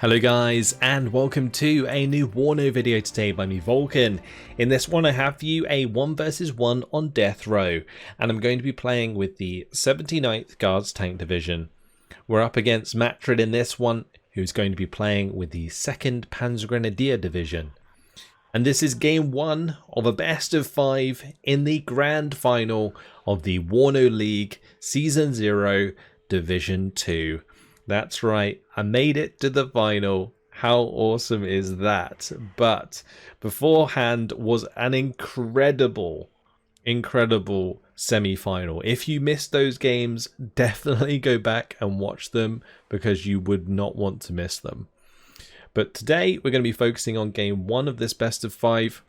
Hello guys, and welcome to a new WARNO video today by me, Vulcan. In this one I have for you a 1 versus 1 on death row, and I'm going to be playing with the 79th Guards Tank Division. We're up against Matrin in this one, who's going to be playing with the 2nd Panzergrenadier Division. And this is game 1 of a best of 5 in the grand final of the WARNO League Season 0 Division 2. That's right, I made it to the final. How awesome is that? But beforehand was an incredible semi-final. If you missed those games, definitely go back and watch them because you would not want to miss them. But today we're going to be focusing on game 1 of this best of 5.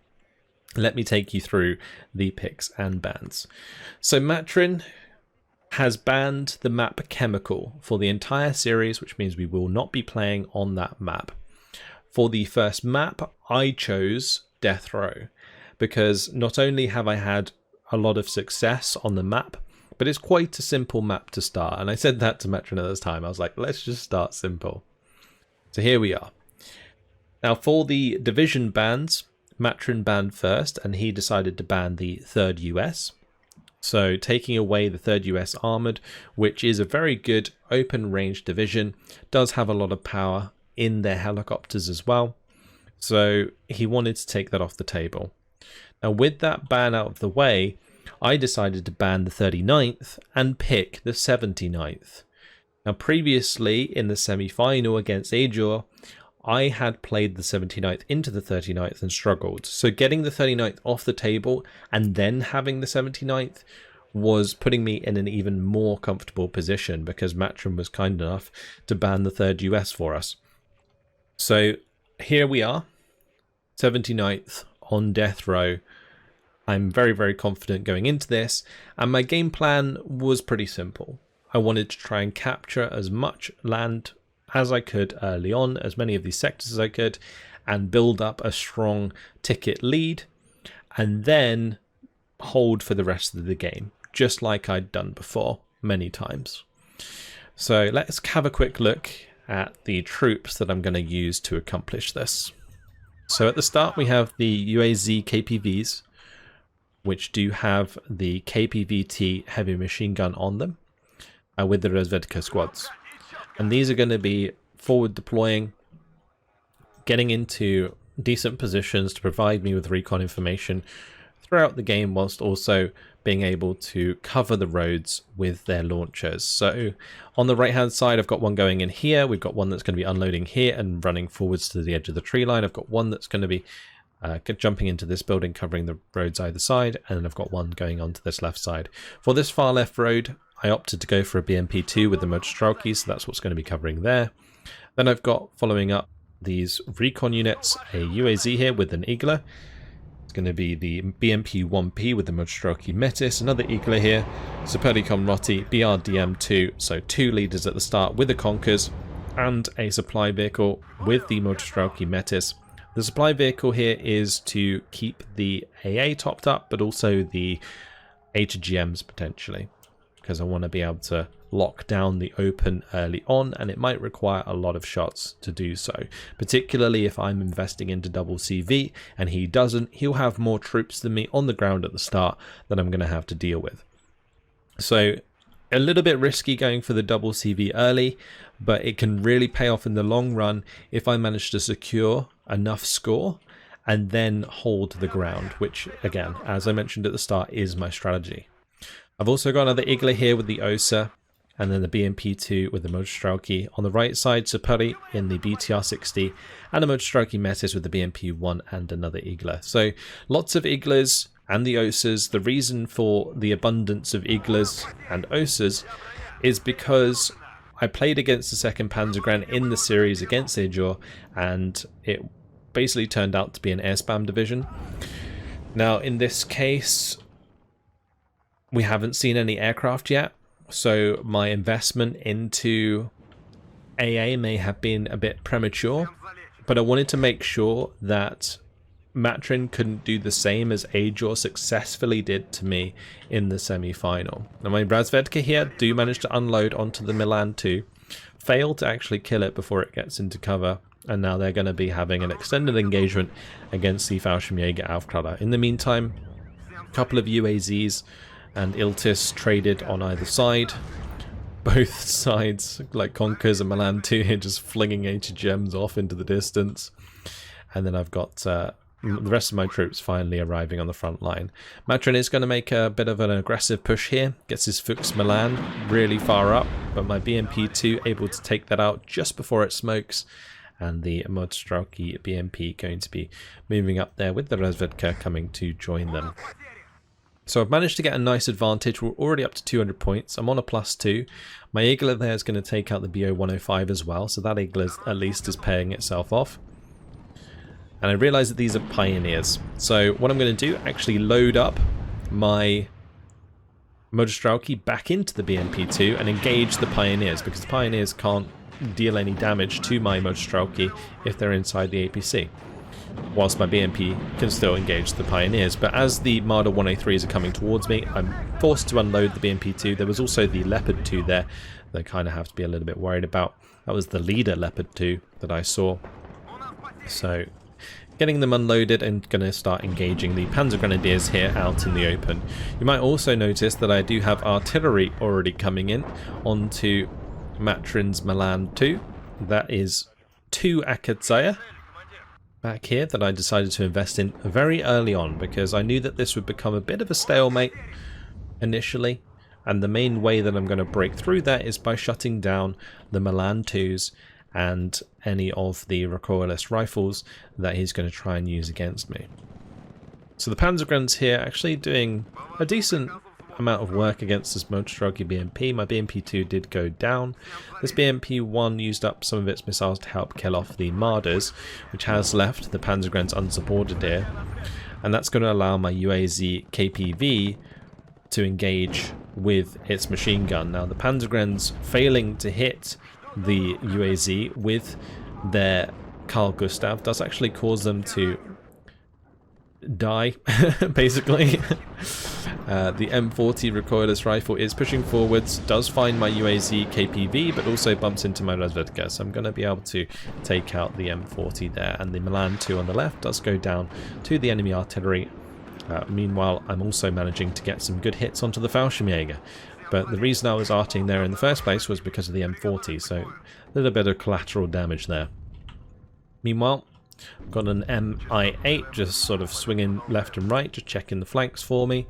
Let me take you through the picks and bans. So Matrin has banned the map Chemical for the entire series, which means we will not be playing on that map. For the first map, I chose Death Row because not only have I had a lot of success on the map, but it's quite a simple map to start. And I said that to Matrin at this time. I was like, let's just start simple. So here we are. Now for the division bans, Matrin banned first, and he decided to ban the 3rd US. So taking away the 3rd US Armoured, which is a very good open range division, does have a lot of power in their helicopters as well. So he wanted to take that off the table. Now with that ban out of the way, I decided to ban the 39th and pick the 79th. Now previously in the semi-final against Ajor, I had played the 79th into the 39th and struggled. So getting the 39th off the table and then having the 79th was putting me in an even more comfortable position because Matrin was kind enough to ban the 3rd US for us. So here we are, 79th on death row. I'm very confident going into this, and my game plan was pretty simple. I wanted to try and capture as much land as I could early on, as many of these sectors as I could, and build up a strong ticket lead, and then hold for the rest of the game, just like I'd done before many times. So let's have a quick look at the troops that I'm going to use to accomplish this. So at the start we have the UAZ KPVs, which do have the KPVT heavy machine gun on them, with the Razvedka squads. And these are going to be forward deploying, getting into decent positions to provide me with recon information throughout the game, whilst also being able to cover the roads with their launchers. So on the right hand side, I've got one going in here. We've got one that's going to be unloading here and running forwards to the edge of the tree line. I've got one that's going to be jumping into this building, covering the roads either side. And then I've got one going onto this left side. For this far left road, I opted to go for a BMP-2 with the Motorstrelki, so that's what's going to be covering there. Then I've got, following up, these recon units, a UAZ here with an Igla. It's going to be the BMP-1P with the Motorstrelki Metis, another Igla here, Supericom Rotti, BRDM-2, so 2 leaders at the start with the Conkers, and a supply vehicle with the Motorstrelki Metis. The supply vehicle here is to keep the AA topped up, but also the HGMs potentially, because I want to be able to lock down the open early on, and it might require a lot of shots to do so, particularly if I'm investing into double CV and he doesn't. He'll have more troops than me on the ground at the start that I'm going to have to deal with. So a little bit risky going for the double CV early, but it can really pay off in the long run if I manage to secure enough score and then hold the ground, which again, as I mentioned at the start, is my strategy. I've also got another Igla here with the OSA, and then the BMP-2 with the Motorstrelki. On the right side, Superi in the BTR-60, and a Motorstrelki Metis with the BMP-1 and another Igla. So lots of Iglas and the OSAs. The reason for the abundance of Iglas and OSAs is because I played against the 2nd Panzergren in the series against Ajor, and it basically turned out to be an air spam division. Now in this case, we haven't seen any aircraft yet, so my investment into AA may have been a bit premature, but I wanted to make sure that Matrin couldn't do the same as Ajor successfully did to me in the semi-final. Now my Razvedka here do manage to unload onto the Milan too, fail to actually kill it before it gets into cover, and now they're going to be having an extended engagement against the Fallschirmjäger Aufklärer. In the meantime, a couple of UAZs and Iltis traded on either side. Both sides, like Conkers and Milan 2 here, just flinging HGMs off into the distance. And then I've got the rest of my troops finally arriving on the front line. Matrin is going to make a bit of an aggressive push here. Gets his Fuchs Milan really far up, but my BMP-2 able to take that out just before it smokes. And the Motorstrauki BMP going to be moving up there with the Razvedka coming to join them. So I've managed to get a nice advantage. We're already up to 200 points. I'm on a +2. My Igla there is going to take out the BO-105 as well, so that Igla at least is paying itself off. And I realise that these are pioneers. So what I'm going to do, actually load up my Motorstrauki back into the BMP-2 and engage the pioneers, because the pioneers can't deal any damage to my Motorstrauki if they're inside the APC. Whilst my BMP can still engage the pioneers. But as the Marder 103s are coming towards me, I'm forced to unload the BMP-2. There was also the Leopard 2 there that I kind of have to be a little bit worried about. That was the leader Leopard 2 that I saw. So getting them unloaded and going to start engaging the Panzer Grenadiers here out in the open. You might also notice that I do have artillery already coming in onto Matrin's Milan 2. That is 2 Akadzaya back here that I decided to invest in very early on, because I knew that this would become a bit of a stalemate initially, and the main way that I'm going to break through that is by shutting down the Milan 2s and any of the recoilless rifles that he's going to try and use against me. So the Panzergrens here actually doing a decent amount of work against this Motorstrauki BMP. My BMP-2 did go down. This BMP-1 used up some of its missiles to help kill off the Marders, which has left the Panzergrens unsupported here. And that's going to allow my UAZ KPV to engage with its machine gun. Now the Panzergrens failing to hit the UAZ with their Carl Gustav does actually cause them to die, basically. The M40 recoilless rifle is pushing forwards, does find my UAZ KPV, but also bumps into my Razvedka, so I'm going to be able to take out the M40 there, and the Milan 2 on the left does go down to the enemy artillery. Meanwhile, I'm also managing to get some good hits onto the Fallschirmjäger, but the reason I was arting there in the first place was because of the M40, so a little bit of collateral damage there. Meanwhile, I've got an MI8 just sort of swinging left and right, just checking the flanks for me.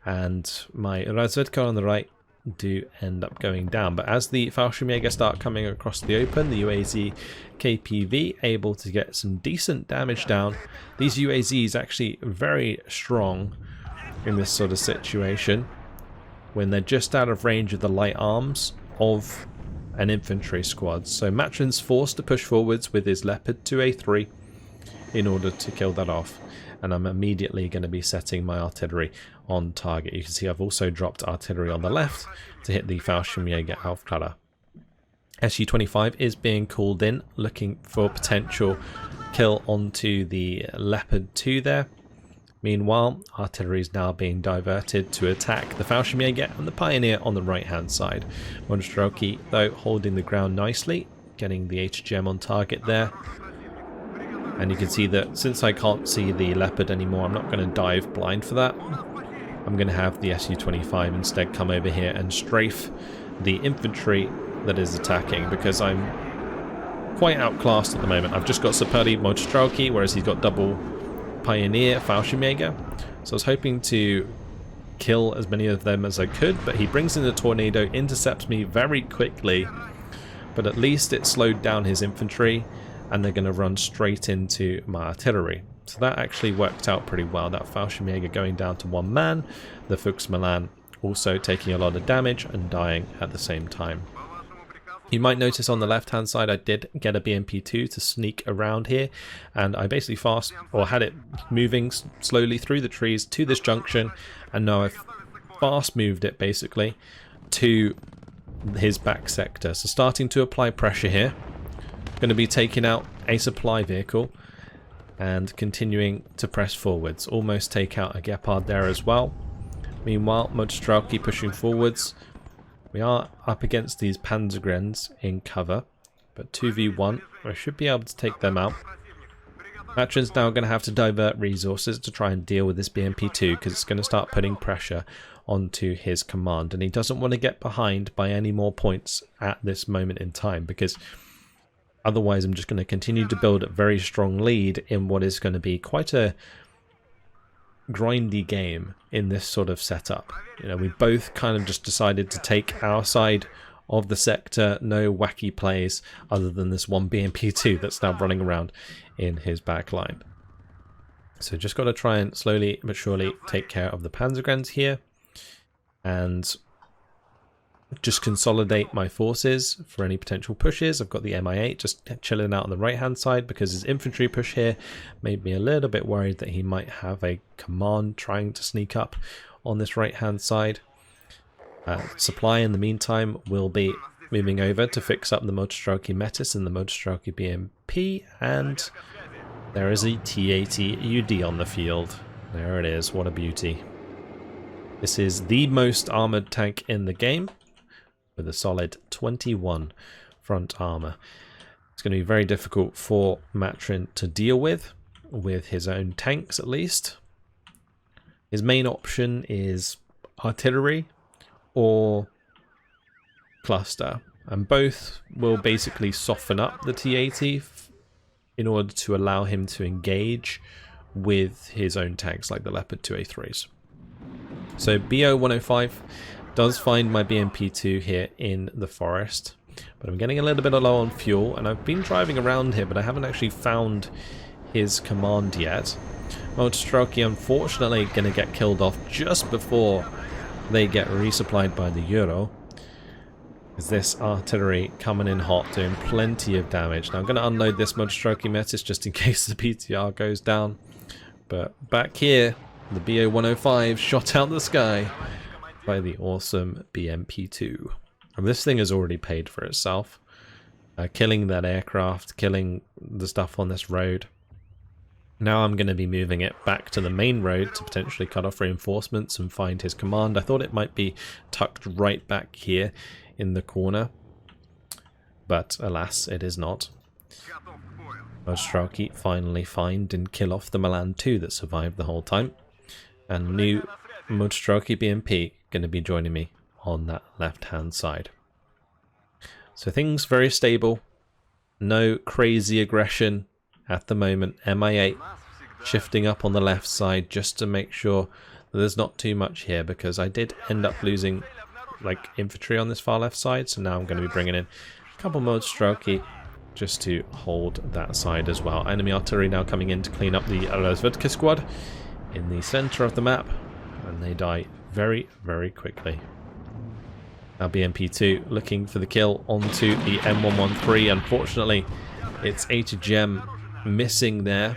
And my Razvedka on the right do end up going down. But as the Fallschirmjäger start coming across the open, the UAZ KPV able to get some decent damage down. These UAZs actually very strong in this sort of situation when they're just out of range of the light arms of an infantry squad. So Matrin's forced to push forwards with his Leopard 2A3 in order to kill that off, and I'm immediately going to be setting my artillery on target. You can see I've also dropped artillery on the left to hit the Fallschirmjäger Aufklärer. Su-25 is being called in, looking for potential kill onto the Leopard 2 there. Meanwhile, artillery is now being diverted to attack the Fallschirmjäger and the Pioneer on the right hand side. Motorstrauki, though, holding the ground nicely, getting the HGM on target there. And you can see that since I can't see the Leopard anymore, I'm not going to dive blind for that. I'm going to have the Su-25 instead come over here and strafe the infantry that is attacking, because I'm quite outclassed at the moment. I've just got Superli Motorstrauki, whereas he's got double Pioneer Fallschirmjäger. So I was hoping to kill as many of them as I could, but he brings in the tornado, intercepts me very quickly, but at least it slowed down his infantry, and they're going to run straight into my artillery. So that actually worked out pretty well. That Fallschirmjäger going down to one man, the Fuchs Milan also taking a lot of damage and dying at the same time. You might notice on the left hand side I did get a BMP-2 to sneak around here, and I basically had it moving slowly through the trees to this junction, and now I've fast moved it basically to his back sector. So starting to apply pressure here. Going to be taking out a supply vehicle and continuing to press forwards. Almost take out a Gepard there as well. Meanwhile, Motorstrauki pushing forwards We are up against these Panzergrens in cover, but 2v1, I should be able to take them out. Matrin's now going to have to divert resources to try and deal with this BMP2 because it's going to start putting pressure onto his command, and he doesn't want to get behind by any more points at this moment in time, because otherwise I'm just going to continue to build a very strong lead in what is going to be quite a grindy game in this sort of setup. You know, we both kind of just decided to take our side of the sector, no wacky plays other than this one BMP2 that's now running around in his back line. So just got to try and slowly but surely take care of the Panzergrens here and just consolidate my forces for any potential pushes. I've got the Mi-8 just chilling out on the right hand side because his infantry push here made me a little bit worried that he might have a command trying to sneak up on this right hand side. Supply in the meantime will be moving over to fix up the Motostrelki Metis and the Motostrelki BMP, and there is a T-80 UD on the field. There it is, what a beauty. This is the most armoured tank in the game, with a solid 21 front armour. It's going to be very difficult for Matrin to deal with his own tanks at least. His main option is artillery or cluster, and both will basically soften up the T-80 in order to allow him to engage with his own tanks like the Leopard 2A3s. So BO-105 does find my BMP2 here in the forest, but I'm getting a little bit low on fuel, and I've been driving around here but I haven't actually found his command yet. Motostrelki unfortunately going to get killed off just before they get resupplied by the Euro. Is this artillery coming in hot, doing plenty of damage. Now I'm going to unload this Motostrelki Metis just in case the PTR goes down. But back here, the BO-105 shot out the sky by the awesome BMP2. And this thing has already paid for itself. Killing that aircraft, killing the stuff on this road. Now I'm going to be moving it back to the main road to potentially cut off reinforcements and find his command. I thought it might be tucked right back here in the corner, but alas, it is not. Motostrelki finally find and kill off the Milan 2 that survived the whole time. And new Motostrelki BMP going to be joining me on that left-hand side. So things very stable. No crazy aggression at the moment. Mi-8 shifting up on the left side just to make sure that there's not too much here, because I did end up losing like infantry on this far left side, so now I'm going to be bringing in a couple Motostrelki just to hold that side as well. Enemy artillery now coming in to clean up the Rozvedka squad in the center of the map, and they die very, very quickly. Now BMP2 looking for the kill onto the M113. Unfortunately, it's HGM missing there,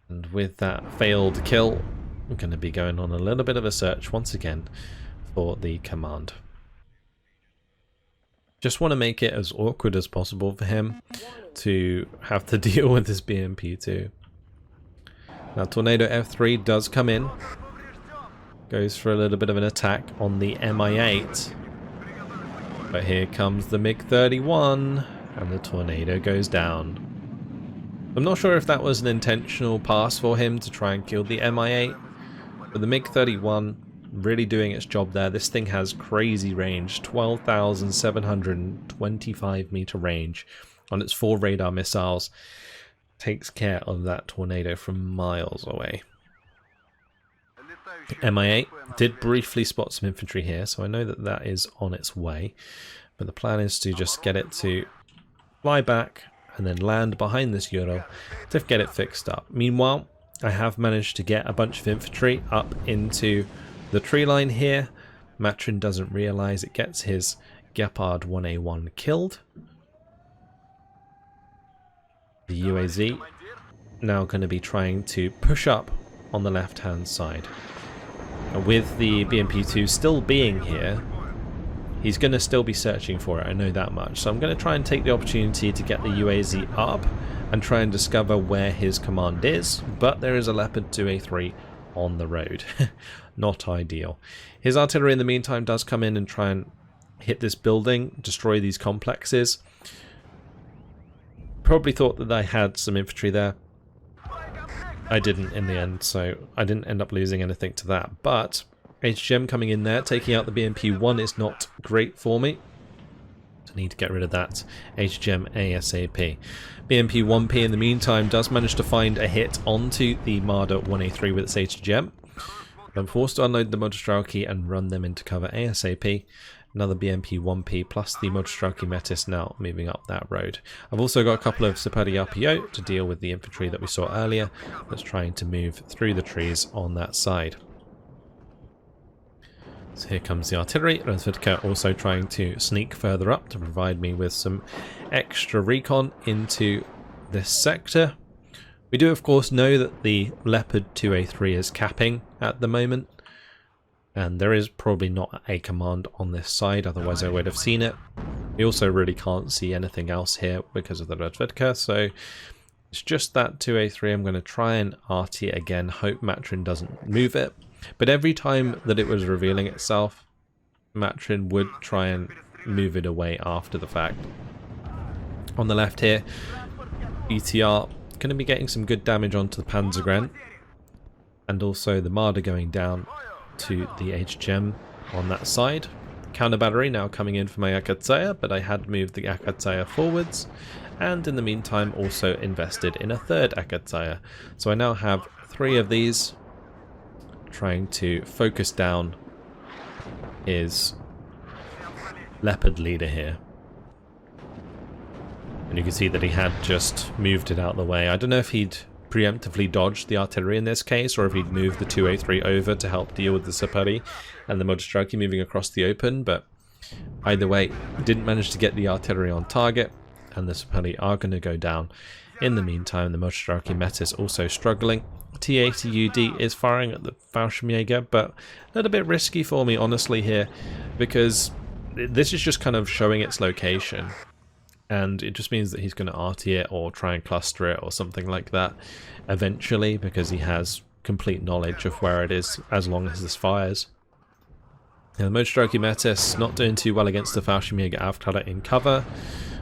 and with that failed kill, I'm going to be going on a little bit of a search once again for the command. Just want to make it as awkward as possible for him to have to deal with this BMP2. Now Tornado F3 does come in, goes for a little bit of an attack on the Mi-8, but here comes the MiG-31 and the Tornado goes down. I'm not sure if that was an intentional pass for him to try and kill the Mi-8, but the MiG-31 really doing its job there. This thing has crazy range, 12,725 meter range on its 4 radar missiles. Takes care of that Tornado from miles away. Mi-8 did briefly spot some infantry here, so I know that that is on its way, but the plan is to just get it to fly back and then land behind this Euro to get it fixed up. Meanwhile, I have managed to get a bunch of infantry up into the tree line here. Matrin doesn't realize it gets his Gepard 1A1 killed. The UAZ now going to be trying to push up on the left hand side. With the BMP2 still being here, he's going to still be searching for it, I know that much. So I'm going to try and take the opportunity to get the UAZ up and try and discover where his command is. But there is a Leopard 2A3 on the road. Not ideal. His artillery in the meantime does come in and try and hit this building, destroy these complexes. Probably thought that I had some infantry there. I didn't in the end, so I didn't end up losing anything to that. But HGM coming in there, taking out the BMP-1 is not great for me. I need to get rid of that HGM ASAP. BMP-1P in the meantime does manage to find a hit onto the Marder 1A3 with its HGM. I'm forced to unload the Motostrelki and run them into cover ASAP. Another BMP-1P plus the Motostrelki Metis now moving up that road. I've also got a couple of Saperi RPO to deal with the infantry that we saw earlier that's trying to move through the trees on that side. So here comes the artillery. Razvedka also trying to sneak further up to provide me with some extra recon into this sector. We do of course know that the Leopard 2A3 is capping at the moment, and there is probably not a command on this side, otherwise I would have seen it. We also really can't see anything else here because of the Razvedka, so it's just that 2A3. I'm going to try and RT it again, hope Matrin doesn't move it. But every time that it was revealing itself, Matrin would try and move it away after the fact. On the left here, BTR going to be getting some good damage onto the Panzergren, and also the Marder going down to the HGM on that side. Counter battery now coming in for my Akatsaya, but I had moved the Akatsaya forwards, and in the meantime also invested in a third Akatsaya. So I now have 3 of these, trying to focus down his Leopard leader here. And you can see that he had just moved it out of the way. I don't know if he'd preemptively dodged the artillery in this case, or if he'd moved the 2A3 over to help deal with the Saperi and the Motostrelki moving across the open, but either way, didn't manage to get the artillery on target, and the Saperi are going to go down. In the meantime, the Motostrelki Metis also struggling. T80UD is firing at the Fallschirmjäger, but a little bit risky for me, honestly, here, because this is just kind of showing its location. And it just means that he's going to RT it or try and cluster it or something like that eventually, because he has complete knowledge of where it is as long as this fires. Now, the Motostrelki Metis not doing too well against the Fallschirmjäger Avkladder in cover,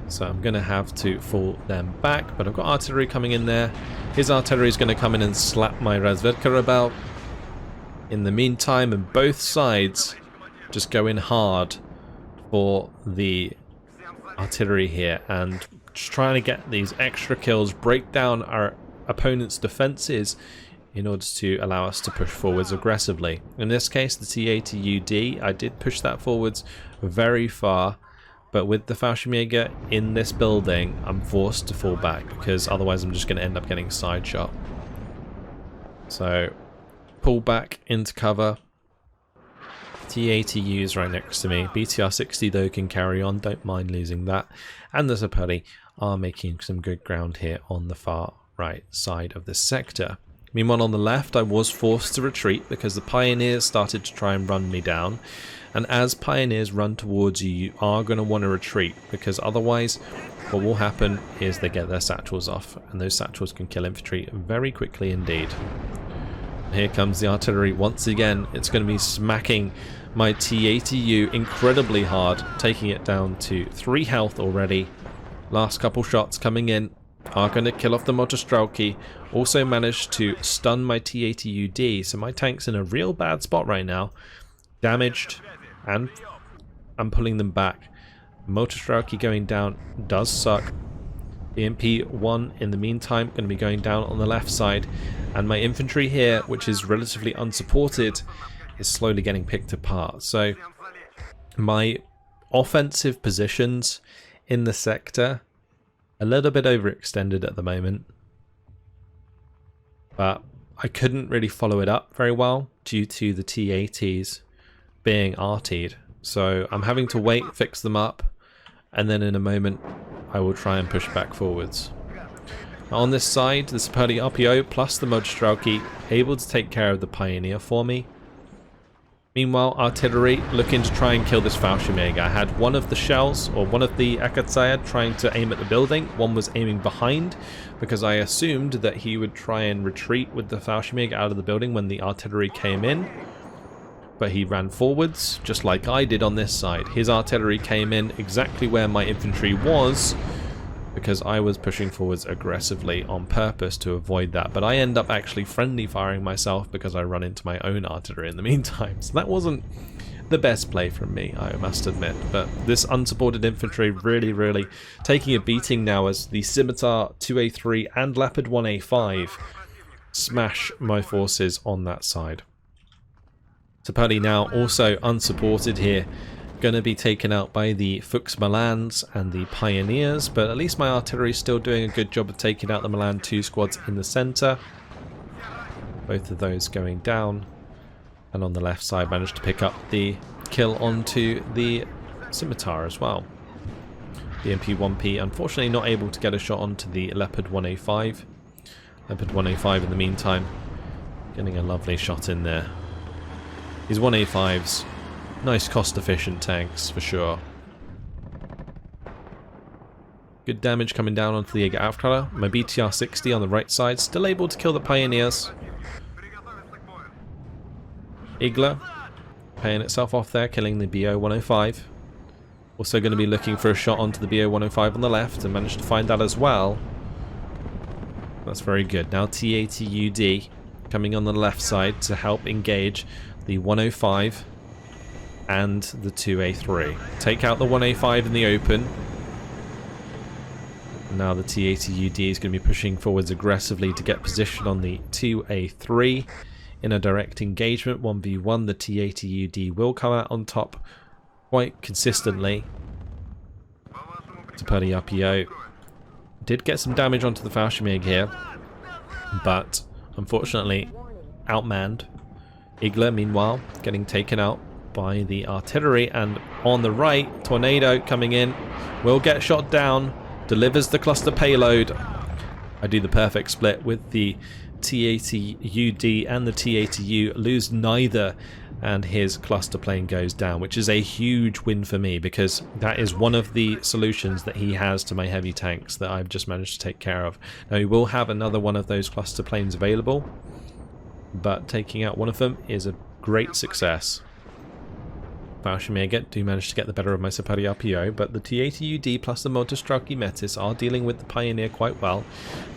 so I'm going to have to fall them back. But I've got artillery coming in there. His artillery is going to come in and slap my Razvedka about. In the meantime, and both sides just go in hard for the artillery here and just trying to get these extra kills, break down our opponent's defenses in order to allow us to push forwards aggressively. In this case, the T80UD, I did push that forwards very far, but with the Fallschirmjäger in this building, I'm forced to fall back because otherwise I'm just going to end up getting side shot. So, pull back into cover. T80U is right next to me. BTR-60 though can carry on, don't mind losing that. And the Saperi are making some good ground here on the far right side of this sector. Meanwhile, on the left, I was forced to retreat because the Pioneers started to try and run me down. And as Pioneers run towards you, you are going to want to retreat, because otherwise what will happen is they get their satchels off, and those satchels can kill infantry very quickly indeed. Here comes the artillery once again. It's going to be smacking my T80U incredibly hard, taking it down to 3 health already. Last couple shots coming in are going to kill off the Motostrelki. Also managed to stun my T80UD, so my tank's in a real bad spot right now. Damaged, and I'm pulling them back. Motostrelki going down does suck. BMP-1 in the meantime going to be going down on the left side, and my infantry here, which is relatively unsupported, is slowly getting picked apart. So my offensive positions in the sector a little bit overextended at the moment, but I couldn't really follow it up very well due to the T80s being RT'd. So I'm having to wait, fix them up, and then in a moment I will try and push back forwards. On this side, the Saperi RPO plus the Motostrelki able to take care of the Pioneer for me. Meanwhile, artillery looking to try and kill this Fallschirmjäger. I had one of the shells, or one of the Akatsaya, trying to aim at the building. One was aiming behind, because I assumed that he would try and retreat with the Fallschirmjäger out of the building when the artillery came in. But he ran forwards, just like I did on this side. His artillery came in exactly where my infantry was, because I was pushing forwards aggressively on purpose to avoid that. But I end up actually friendly firing myself because I run into my own artillery in the meantime. So that wasn't the best play from me, I must admit. But this unsupported infantry really taking a beating now as the Scimitar 2A3 and Leopard 1A5 smash my forces on that side. Tapali now also unsupported here. Going to be taken out by the Fuchs Milans and the Pioneers, but at least my artillery is still doing a good job of taking out the Milan 2 squads in the centre. Both of those going down, and on the left side managed to pick up the kill onto the Scimitar as well. The MP1P unfortunately not able to get a shot onto the Leopard 1A5. Leopard 1A5 in the meantime getting a lovely shot in there. These 1A5s, nice cost-efficient tanks, for sure. Good damage coming down onto the Jägeraufklärer. My BTR-60 on the right side, still able to kill the Pioneers. Igla paying itself off there, killing the BO-105. Also going to be looking for a shot onto the BO-105 on the left, and managed to find that as well. That's very good. Now T-80UD coming on the left side to help engage the 105 and the 2A3. Take out the 1A5 in the open. Now the T-80UD is going to be pushing forwards aggressively to get position on the 2A3. In a direct engagement 1v1, the T-80UD will come out on top quite consistently. Tapali RPO did get some damage onto the Fallschirmjäger here, but unfortunately outmanned. Igla, meanwhile, getting taken out by the artillery, and on the right, Tornado coming in, will get shot down, delivers the cluster payload. I do the perfect split with the T-80UD and the T-80U, lose neither, and his cluster plane goes down, which is a huge win for me, because that is one of the solutions that he has to my heavy tanks that I've just managed to take care of. Now he will have another one of those cluster planes available, but taking out one of them is a great success. Fallschirmjäger do manage to get the better of my Sapari RPO, but the T-80UD plus the Motorstraki Metis are dealing with the Pioneer quite well.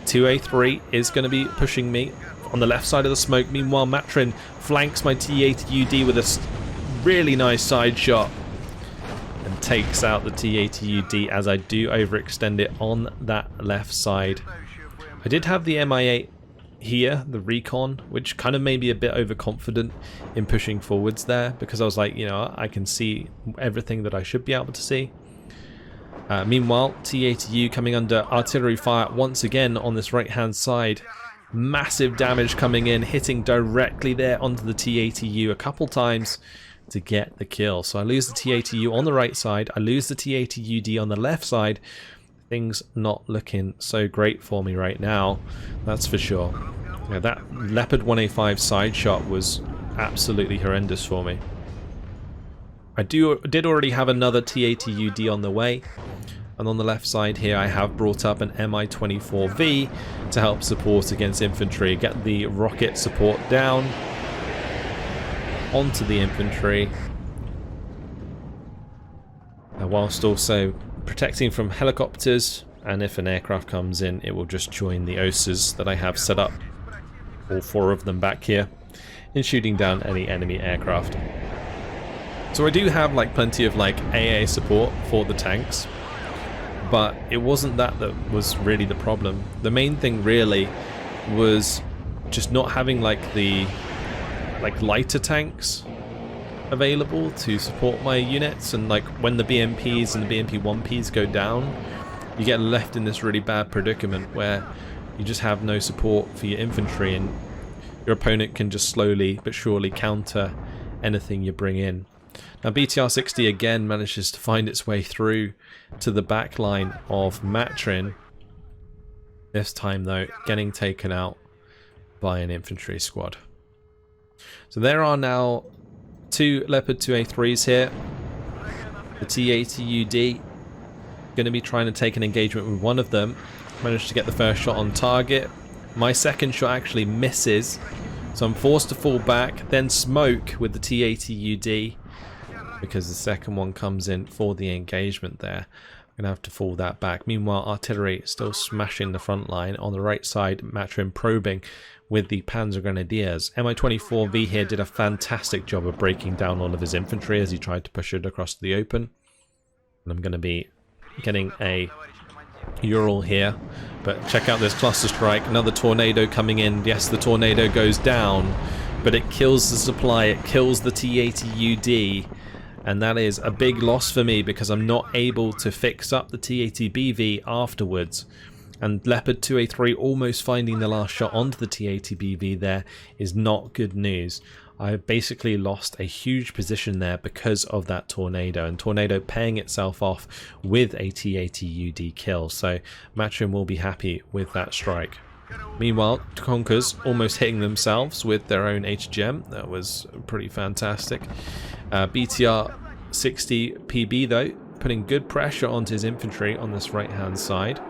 2A3 is going to be pushing me on the left side of the smoke. Meanwhile, Matrin flanks my T-80UD with a really nice side shot and takes out the T-80UD as I do overextend it on that left side. I did have the MI8 here, the Recon, which kind of made me a bit overconfident in pushing forwards there, because I was like, you know, I can see everything that I should be able to see. Meanwhile, T-80U coming under artillery fire once again on this right hand side. Massive damage coming in, hitting directly there onto the T-80U a couple times to get the kill. So I lose the T-80U on the right side, I lose the T-80UD on the left side. Things not looking so great for me right now, that's for sure. Yeah, that Leopard 1A5 side shot was absolutely horrendous for me. I did already have another T-80UD on the way, and on the left side here I have brought up an Mi-24V to help support against infantry, get the rocket support down onto the infantry, whilst also protecting from helicopters, and if an aircraft comes in it will just join the OSAs that I have set up, all four of them back here, in shooting down any enemy aircraft. So I do have like plenty of like AA support for the tanks, but it wasn't that was really the problem. The main thing really was just not having like the lighter tanks available to support my units, and like when the BMPs and the BMP-1Ps go down, you get left in this really bad predicament where you just have no support for your infantry, and your opponent can just slowly but surely counter anything you bring in. Now BTR-60 again manages to find its way through to the back line of Matrin, this time though getting taken out by an infantry squad. So there are now Two Leopard 2A3s here. The T80UD going to be trying to take an engagement with one of them. Managed to get the first shot on target. My second shot actually misses, so I'm forced to fall back, then smoke with the T80UD because the second one comes in for the engagement there. I'm going to have to fall that back. Meanwhile, artillery still smashing the front line. On the right side, Matrin probing with the Panzer Grenadiers. Mi-24V here did a fantastic job of breaking down all of his infantry as he tried to push it across the open. And I'm going to be getting a Ural here, but check out this cluster strike. Another tornado coming in. Yes, the tornado goes down, but it kills the supply, it kills the T80UD, and that is a big loss for me because I'm not able to fix up the T80BV afterwards. And Leopard 2A3 almost finding the last shot onto the T80BV there is not good news. I basically lost a huge position there because of that tornado, and tornado paying itself off with a T80UD kill, so Matrin will be happy with that strike. Meanwhile, Conkers almost hitting themselves with their own HGM. That was pretty fantastic. BTR 60 PB though, putting good pressure onto his infantry on this right hand side.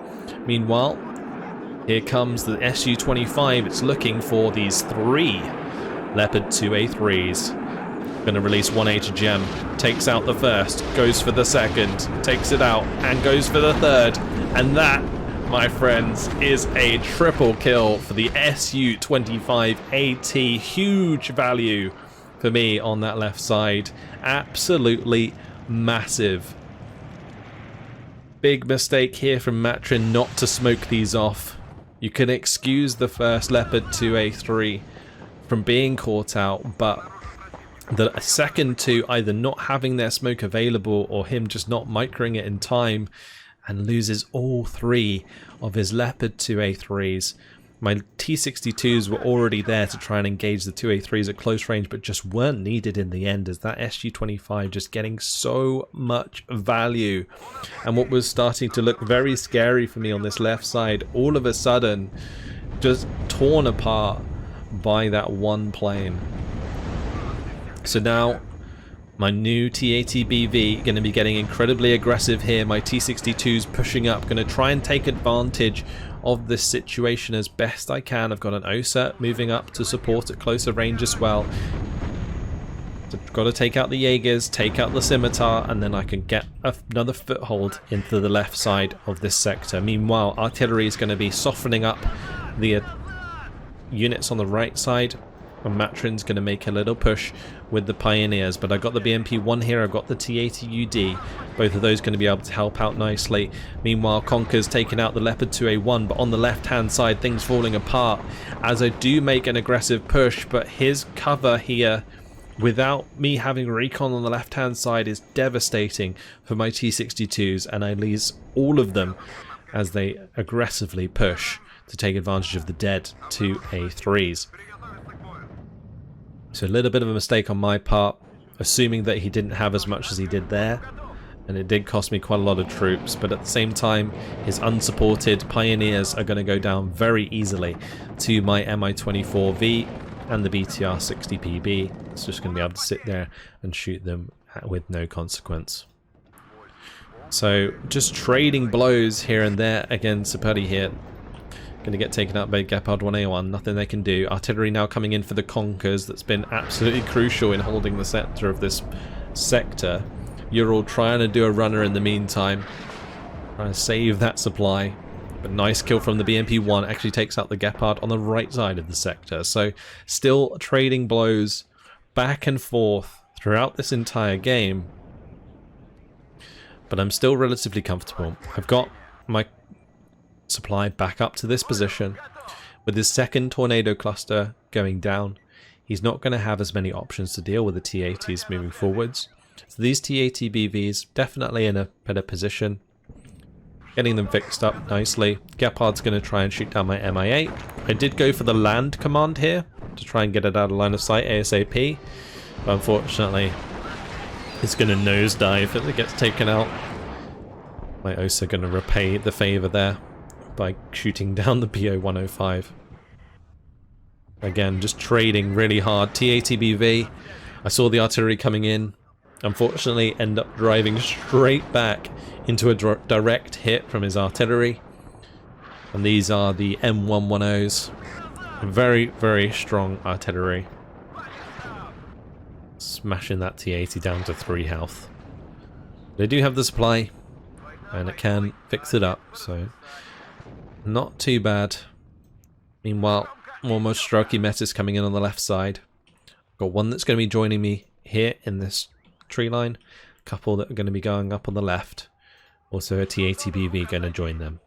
Meanwhile, here comes the Su-25. It's looking for these three Leopard 2A3s. Going to release one HGM. Takes out the first, goes for the second, takes it out, and goes for the third. And that, my friends, is a triple kill for the Su-25AT. Huge value for me on that left side. Absolutely massive. Big mistake here from Matrin not to smoke these off. You can excuse the first Leopard 2A3 from being caught out, but the second two either not having their smoke available or him just not microing it in time, and loses all three of his Leopard 2A3s. My T62s were already there to try and engage the 2A3s at close range, but just weren't needed in the end, as that Su-25 just getting so much value. And what was starting to look very scary for me on this left side, all of a sudden just torn apart by that one plane. So now my new T80BV going to be getting incredibly aggressive here. My T62's pushing up, going to try and take advantage of this situation as best I can. I've got an OSA moving up to support at closer range as well. So got to take out the Jaegers, take out the Scimitar, and then I can get another foothold into the left side of this sector. Meanwhile, artillery is going to be softening up the units on the right side, and Matrin's going to make a little push with the Pioneers. But I've got the BMP-1 here, I've got the T80UD, both of those going to be able to help out nicely. Meanwhile, Conker's taking out the Leopard 2A1, but on the left hand side things falling apart as I do make an aggressive push, but his cover here without me having recon on the left hand side is devastating for my T62s, and I lose all of them as they aggressively push to take advantage of the dead 2A3s. So a little bit of a mistake on my part, assuming that he didn't have as much as he did there, and it did cost me quite a lot of troops, but at the same time his unsupported Pioneers are going to go down very easily to my Mi-24V and the BTR 60PB. It's just going to be able to sit there and shoot them with no consequence. So just trading blows here and there. Again, Sapari here going to get taken out by Gepard 1A1, nothing they can do. Artillery now coming in for the Conkers. That's been absolutely crucial in holding the center of this sector. You're all trying to do a runner in the meantime, trying to save that supply. But nice kill from the BMP-1, actually takes out the Gepard on the right side of the sector. So still trading blows back and forth throughout this entire game. But I'm still relatively comfortable. I've got my supply back up to this position. With his second tornado cluster going down, he's not going to have as many options to deal with the T80s moving forwards. So these T80BVs definitely in a better position, getting them fixed up nicely. Gepard's going to try and shoot down my Mi-8. I did go for the land command here to try and get it out of line of sight ASAP, but unfortunately it's going to nosedive as it gets taken out. My OSA going to repay the favour there by shooting down the BO-105. Again, just trading really hard. T80BV I saw the artillery coming in. Unfortunately, end up driving straight back into a direct hit from his artillery. And these are the M110s. Very, very strong artillery. Smashing that T-80 down to 3 health. They do have the supply, and it can fix it up, so not too bad. Meanwhile, more Mostraki Metis coming in on the left side. Got one that's going to be joining me here in this tree line. A couple that are going to be going up on the left. Also a T-80BV going to join them.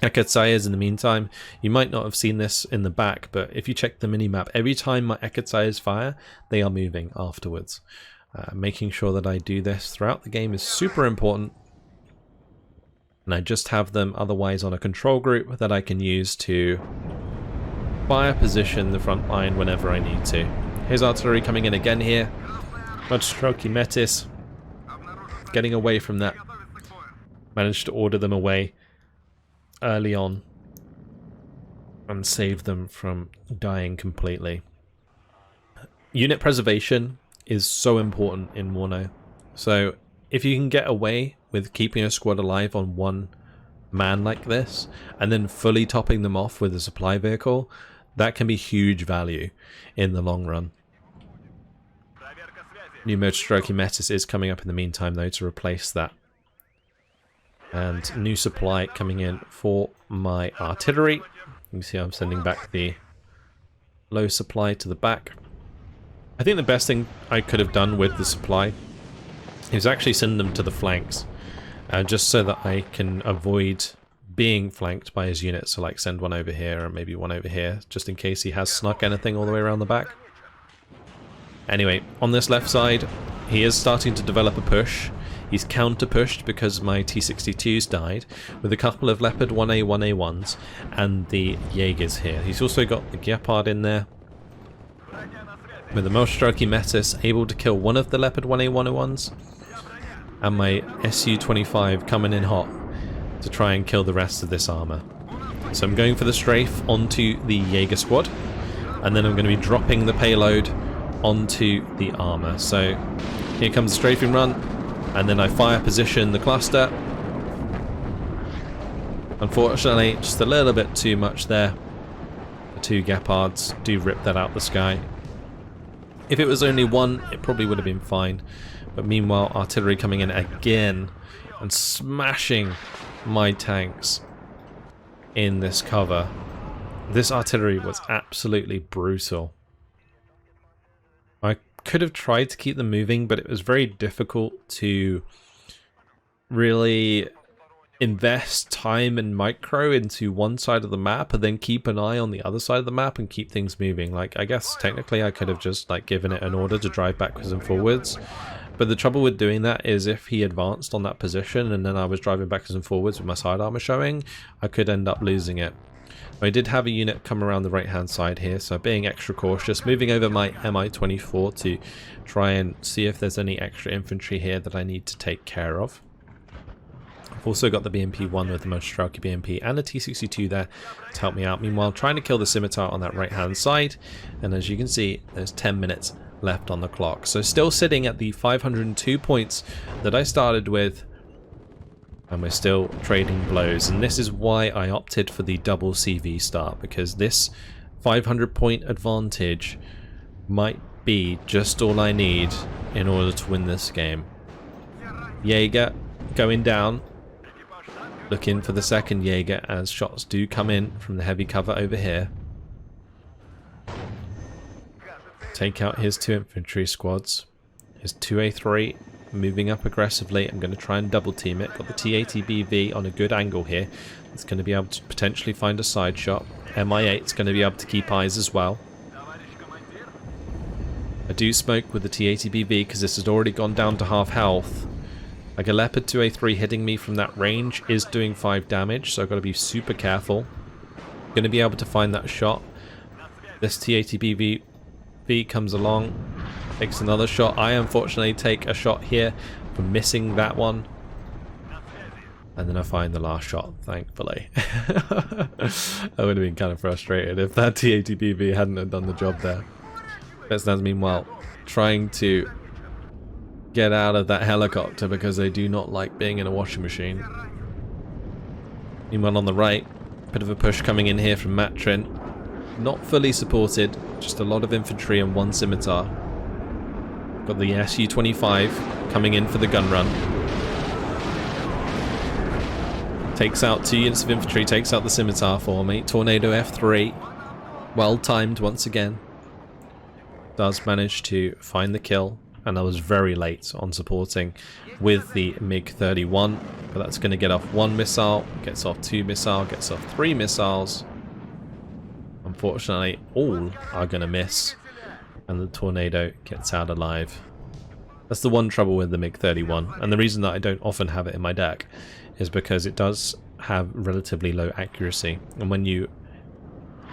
Akatsayas in the meantime, you might not have seen this in the back, but if you check the minimap, every time my Akatsayas fire, they are moving afterwards. Making sure that I do this throughout the game is super important. And I just have them otherwise on a control group that I can use to fire position the front line whenever I need to. Here's artillery coming in again here. Mostraki Metis getting away from that. Managed to order them away early on and save them from dying completely. Unit preservation is so important in WARNO. So if you can get away with keeping a squad alive on one man like this and then fully topping them off with a supply vehicle, that can be huge value in the long run. New Mostraki Metis is coming up in the meantime though to replace that. And new supply coming in for my artillery. You can see I'm sending back the low supply to the back. I think the best thing I could have done with the supply is actually send them to the flanks. Just so that I can avoid being flanked by his units. So like send one over here and maybe one over here. Just in case he has snuck anything all the way around the back. Anyway, on this left side, he is starting to develop a push. He's counter-pushed because my T-62s died, with a couple of Leopard 1A, 1A1s, and the Jaegers here. He's also got the Gepard in there, with the Mostraki Metis able to kill one of the Leopard 1A, 1A1s, and my Su-25 coming in hot to try and kill the rest of this armor. So I'm going for the strafe onto the Jaeger squad, and then I'm going to be dropping the payload onto the armor. So here comes the strafing run. And then I fire position the cluster. Unfortunately, just a little bit too much there. The 2 Gepards do rip that out the sky. If it was only one, it probably would have been fine. But meanwhile, artillery coming in again and smashing my tanks in this cover. This artillery was absolutely brutal. I could have tried to keep them moving, but it was very difficult to really invest time and micro into one side of the map and then keep an eye on the other side of the map and keep things moving. Like, I guess technically I could have just like given it an order to drive backwards and forwards, but the trouble with doing that is if he advanced on that position and then I was driving backwards and forwards with my side armor showing, I could end up losing it. I did have a unit come around the right hand side here, so being extra cautious, moving over my Mi-24 to try and see if there's any extra infantry here that I need to take care of. I've also got the BMP-1 with the Mostraki BMP and the T-62 there to help me out. Meanwhile, trying to kill the scimitar on that right hand side, and as you can see, there's 10 minutes left on the clock. So still sitting at the 502 points that I started with, and we're still trading blows. And this is why I opted for the double CV start, because this 500 point advantage might be just all I need in order to win this game. Jaeger going down, looking for the second Jaeger as shots do come in from the heavy cover over here. Take out his 2 infantry squads. His 2A3 moving up aggressively. I'm going to try and double team it. Got the T-80BV on a good angle here. It's going to be able to potentially find a side shot. Mi-8's going to be able to keep eyes as well. I do smoke with the T-80BV because this has already gone down to half health. Like a Leopard 2A3 hitting me from that range is doing 5 damage, so I've got to be super careful. Going to be able to find that shot. This T-80BV comes along, takes another shot. I unfortunately take a shot here for missing that one. And then I find the last shot, thankfully. I would have been kind of frustrated if that T-80BV hadn't have done the job there. Spetsnaz, meanwhile, trying to get out of that helicopter because they do not like being in a washing machine. Meanwhile on the right, bit of a push coming in here from Matrin. Not fully supported, just a lot of infantry and one scimitar. Got the Su-25 coming in for the gun run. Takes out 2 units of infantry, takes out the scimitar for me. Tornado F3. Well timed once again. Does manage to find the kill, and I was very late on supporting with the MiG-31, but that's going to get off 1 missile, gets off 2 missile, gets off 3 missiles. Unfortunately, all are going to miss, and the Tornado gets out alive. That's the one trouble with the MiG-31, and the reason that I don't often have it in my deck is because it does have relatively low accuracy, and when you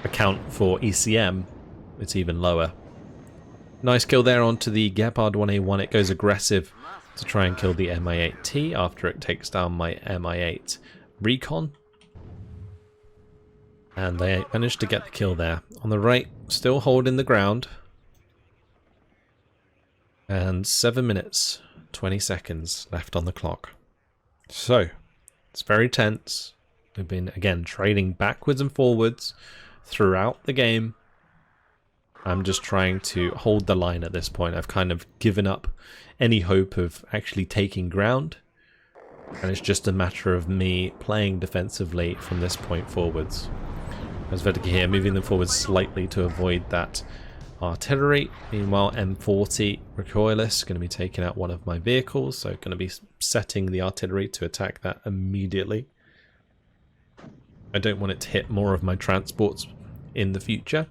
account for ECM, it's even lower. Nice kill there onto the Gepard 1A1. It goes aggressive to try and kill the Mi-8T after it takes down my Mi-8 Recon. And they managed to get the kill there. On the right, still holding the ground. And 7 minutes, 20 seconds left on the clock. So, it's very tense. We've been, again, trading backwards and forwards throughout the game. I'm just trying to hold the line at this point. I've kind of given up any hope of actually taking ground. And it's just a matter of me playing defensively from this point forwards. As Vedeke here, moving them forward slightly to avoid that artillery. Meanwhile, M40 recoilless going to be taking out one of my vehicles, so going to be setting the artillery to attack that immediately. I don't want it to hit more of my transports in the future.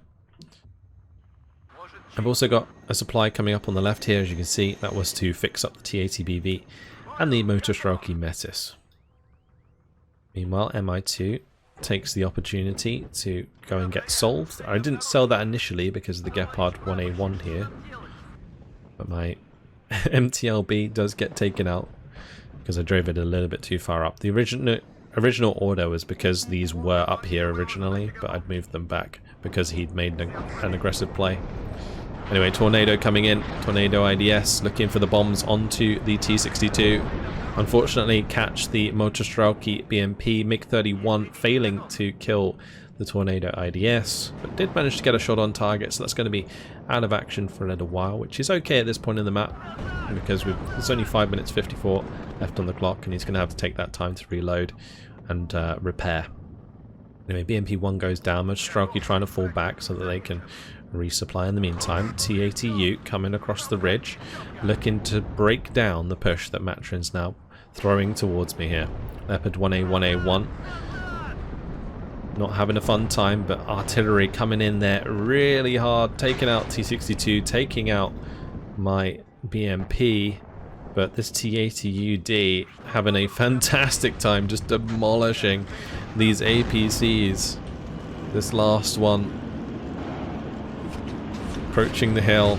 I've also got a supply coming up on the left here, as you can see. That was to fix up the T-80BV and the Motostrelki Metis. Meanwhile, Mi-2 takes the opportunity to go and get solved. I didn't sell that initially because of the Gepard 1A1 here, but my MTLB does get taken out because I drove it a little bit too far up. The original order was because these were up here originally, but I'd moved them back because he'd made an aggressive play. Anyway, Tornado coming in. Tornado IDS looking for the bombs onto the T-62. Unfortunately, catch the Motostrelki BMP. MiG-31 failing to kill the Tornado IDS, but did manage to get a shot on target, so that's going to be out of action for a little while, which is okay at this point in the map, because there's only 5 minutes 54 left on the clock, and he's going to have to take that time to reload and repair. Anyway, BMP-1 goes down. Motostrelki trying to fall back so that they can resupply in the meantime. T-80U coming across the ridge, looking to break down the push that Matrin's now throwing towards me here. Leopard 1A, 1A1. Not having a fun time, but artillery coming in there really hard, taking out T-62, taking out my BMP, but this T-80UD having a fantastic time just demolishing these APCs. This last one approaching the hill,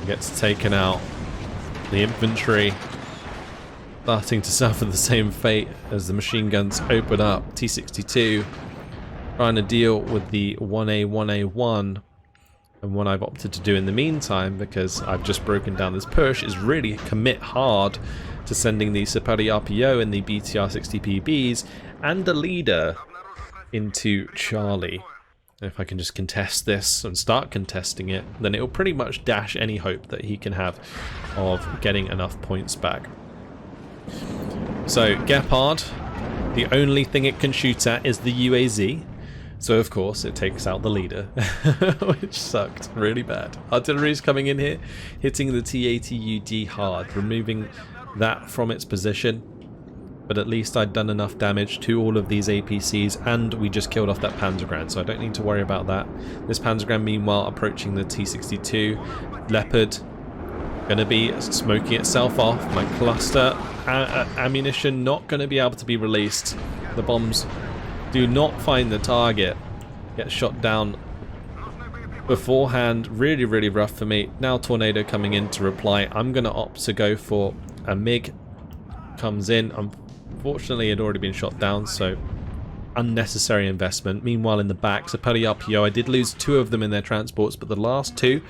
gets taken out. The infantry starting to suffer the same fate as the machine guns open up. T-62 trying to deal with the 1A, 1A1, and what I've opted to do in the meantime, because I've just broken down this push, is really commit hard to sending the Sapari RPO and the BTR-60PBs and the leader into Charlie. If I can just contest this and start contesting it, then it will pretty much dash any hope that he can have of getting enough points back. So Gepard, the only thing it can shoot at is the UAZ, so of course it takes out the leader, which sucked really bad. Artillery's coming in here, hitting the T-80UD hard, removing that from its position. But at least I'd done enough damage to all of these APCs, and we just killed off that Panzergran, so I don't need to worry about that. This Panzergran, meanwhile, approaching the T-62. Leopard going to be smoking itself off. My cluster ammunition not going to be able to be released. The bombs do not find the target. Get shot down beforehand. Really, really rough for me. Now Tornado coming in to reply. I'm going to opt to go for a MiG. Comes in. Unfortunately, it had already been shot down, so unnecessary investment. Meanwhile, in the back, Sapari RPO, I did lose 2 of them in their transports, but the last 2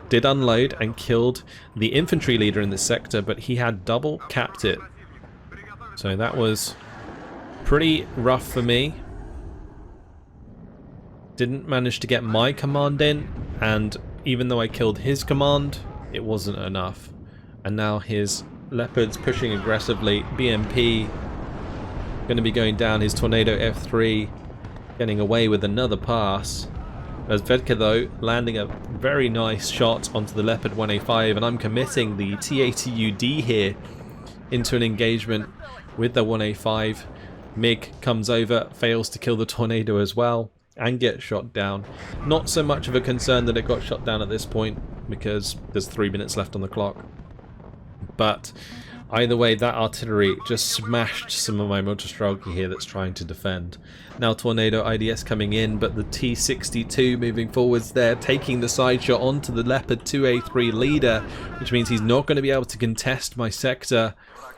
did unload and killed the infantry leader in this sector, but he had double capped it. So that was pretty rough for me. Didn't manage to get my command in, and even though I killed his command, it wasn't enough. And now his Leopard's pushing aggressively. BMP going to be going down. His Tornado F3 getting away with another pass. As Vedka, though, landing a very nice shot onto the Leopard 1A5, and I'm committing the T80UD here into an engagement with the 1A5. MiG comes over, fails to kill the Tornado as well, and gets shot down. Not so much of a concern that it got shot down at this point, because there's 3 minutes left on the clock. But either way, that artillery just smashed some of my Motostrelki here that's trying to defend. Now Tornado IDS coming in, but the T62 moving forwards there, taking the side shot onto the Leopard 2A3 leader, which means he's not going to be able to contest my sector.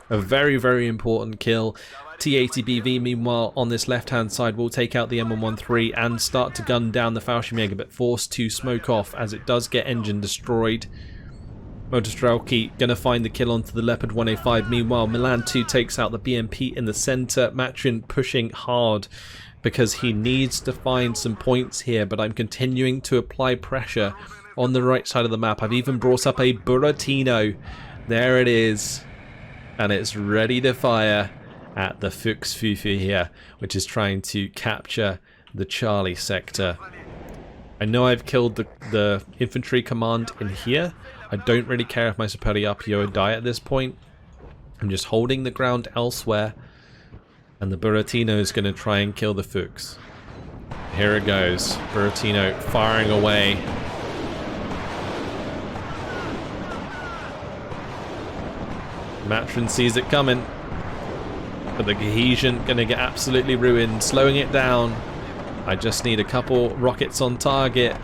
A very, very important kill. T80BV, meanwhile, on this left-hand side, will take out the M113 and start to gun down the Fallschirmjäger, but forced to smoke off as it does get engine destroyed. Motostrelki going to find the kill onto the Leopard 1A5. Meanwhile, Milan 2 takes out the BMP in the center. Matrin pushing hard because he needs to find some points here, but I'm continuing to apply pressure on the right side of the map. I've even brought up a Buratino. There it is. And it's ready to fire at the Fuchs Fufu here, which is trying to capture the Charlie sector. I know I've killed the infantry command in here. I don't really care if my Sapari RPO die at this point. I'm just holding the ground elsewhere. And the Buratino is going to try and kill the Fuchs. Here it goes. Buratino firing away. Matrin sees it coming. But the Cohesion going to get absolutely ruined. Slowing it down. I just need a couple rockets on target.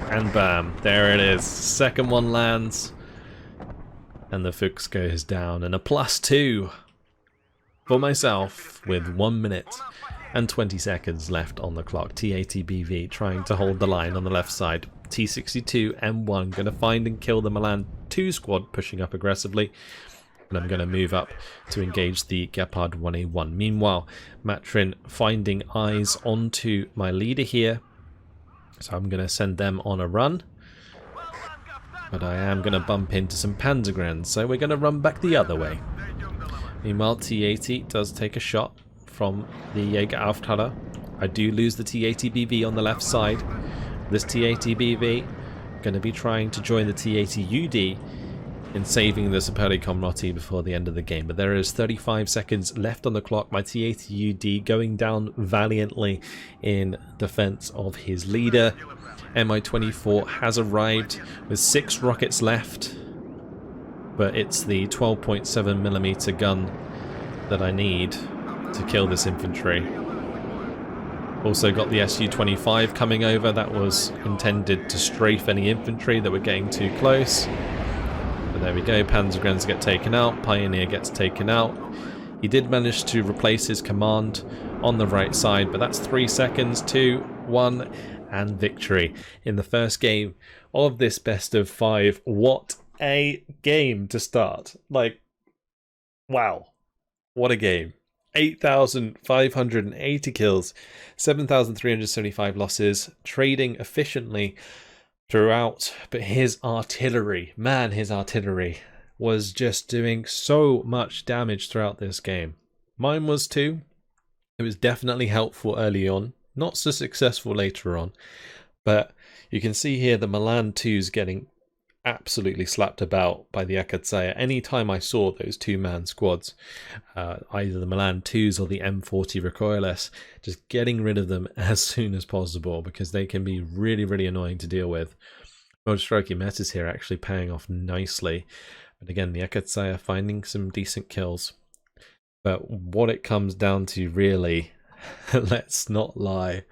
And bam, there it is. Second one lands. And the Fuchs goes down. And a +2 for myself with 1 minute and 20 seconds left on the clock. T80BV trying to hold the line on the left side. T62 M1 going to find and kill the Milan 2 squad pushing up aggressively. And I'm going to move up to engage the Gepard 1A1. Meanwhile, Matrin finding eyes onto my leader here. So I'm going to send them on a run. But I am going to bump into some Panzergrens, so we're going to run back the other way. Meanwhile, T80 does take a shot from the Jägeraufteiler. I do lose the T80BV on the left side. This T80BV going to be trying to join the T80UD in saving the Sapari Komroti before the end of the game. But there is 35 seconds left on the clock. My T80UD going down valiantly in defense of his leader. Mi-24 has arrived with 6 rockets left, but it's the 12.7mm gun that I need to kill this infantry. Also got the Su-25 coming over. That was intended to strafe any infantry that were getting too close. But there we go, Panzergrens get taken out, Pioneer gets taken out. He did manage to replace his command on the right side, but that's 3 seconds, 2, 1, and victory in the first game of this best of 5. What a game to start. Like, wow. What a game. 8,580 kills, 7,375 losses, trading efficiently throughout, but his artillery, man, his artillery was just doing so much damage throughout this game. Mine was too. It was definitely helpful early on, not so successful later on, but you can see here the Milan 2's getting absolutely slapped about by the Akatsaya. Anytime I saw those 2-man squads, either the Milan 2's or the M40 recoilless, just getting rid of them as soon as possible because they can be really, really annoying to deal with. Motostrelki metas here actually paying off nicely. But again, the Akatsaya finding some decent kills. But what it comes down to really, let's not lie,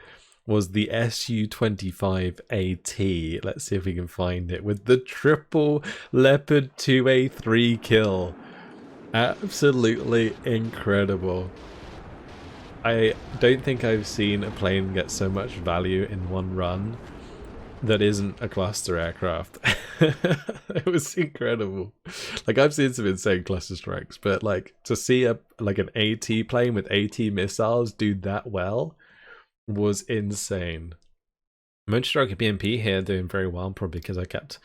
was the Su-25AT. Let's see if we can find it with the triple Leopard 2A3 kill. Absolutely incredible. I don't think I've seen a plane get so much value in one run that isn't a cluster aircraft. It was incredible. Like, I've seen some insane cluster strikes, but like to see an AT plane with AT missiles do that well was insane. Moonstruck BMP here doing very well, probably because I kept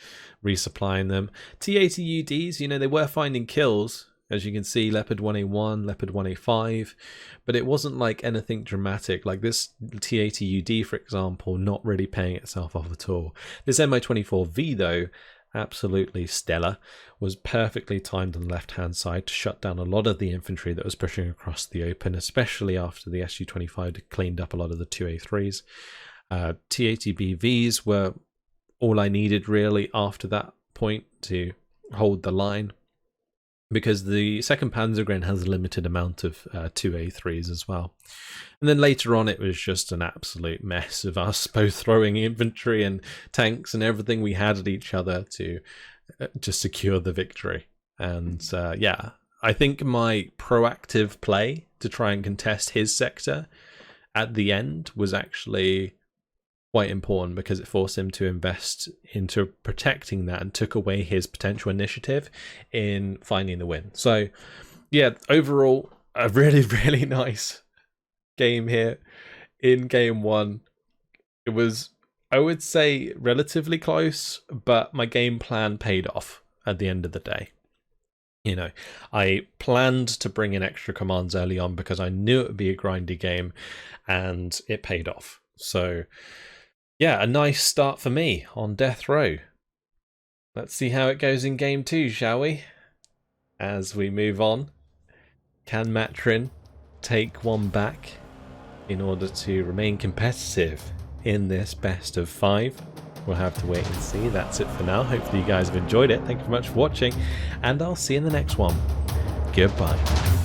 resupplying them. T-80UDs, you know, they were finding kills. As you can see, Leopard 1A1, Leopard 1A5, but it wasn't like anything dramatic. Like this T-80UD, for example, not really paying itself off at all. This Mi-24V, though, absolutely stellar, was perfectly timed on the left-hand side to shut down a lot of the infantry that was pushing across the open, especially after the Su-25 had cleaned up a lot of the 2A3s. T-80BVs were all I needed, really, after that point to hold the line, because the 2nd Panzergren has a limited amount of 2A3s as well. And then later on, it was just an absolute mess of us both throwing infantry and tanks and everything we had at each other to just secure the victory. And yeah, I think my proactive play to try and contest his sector at the end was actually quite important, because it forced him to invest into protecting that and took away his potential initiative in finding the win. So yeah, overall a really, really nice game here in game one. It was, I would say, relatively close, but my game plan paid off at the end of the day. You know, I planned to bring in extra commands early on because I knew it would be a grindy game, and it paid off. So yeah, a nice start for me on death row. Let's see how it goes in game two, shall we? As we move on, can Matrin take one back in order to remain competitive in this best of 5? We'll have to wait and see. That's it for now. Hopefully you guys have enjoyed it. Thank you very much for watching, and I'll see you in the next one. Goodbye.